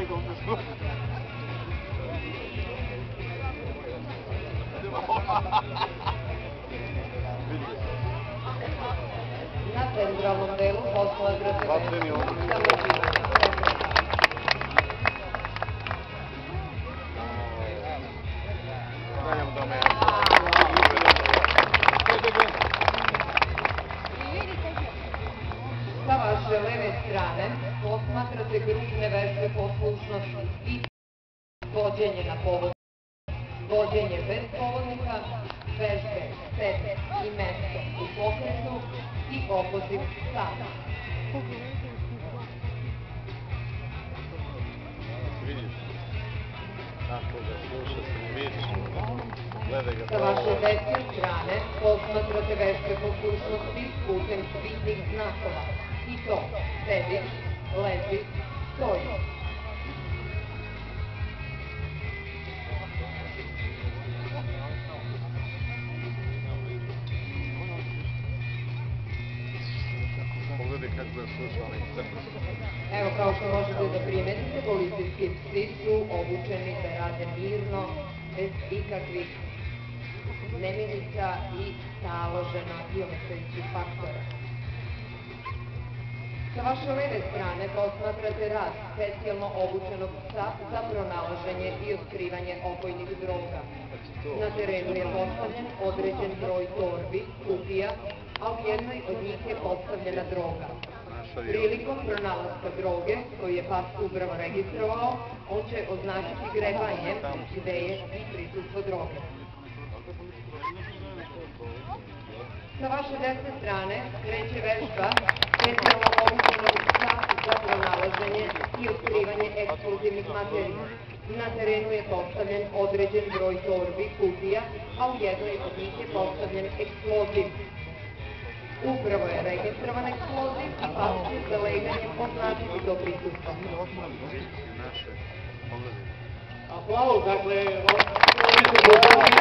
Na centralnom delu posmatrate vezu sa vršivanjem prepreka. Sa vaše leve strane posmatrate grupne vežbe poslušnosti i vođenje na povodniku, vođenje bez povodnika, vežbe sebe i mesto u pokretu i opoziv stana. Sa vaše desne strane posmatrate vežbe poslušnosti putem bitnih znakova i to sedi, leži, stoji. Evo, kao što možete da primetite, policijski psi su obučeni da rade mirno, bez ikakvih nemirica i staloženo i ometajućih faktora. Sa vaše leve strane posmatrate rad specijalno obučenog psa za pronalaženje i otkrivanje opojnih droga. Na terenu je postavljen određen broj torbi, kutija, a u jednoj od njih je postavljena droga. Prilikom pronalaska droge, koju je pas upravo registrovao, on će označiti grebanjem gde je i prisustvo droge. Sa vaše desne strane kreće vežba specijalno obučenog psa za pronalaženje i otkrivanje eksplozivnih materija. Na terenu je postavljen određen broj torbi, kutija, a u jednoj od njih je postavljen eksploziv. Upravo je registrovan eksploziv i pas će za leganjem označiti to prisustvo. Aplauz, dakle, ovo je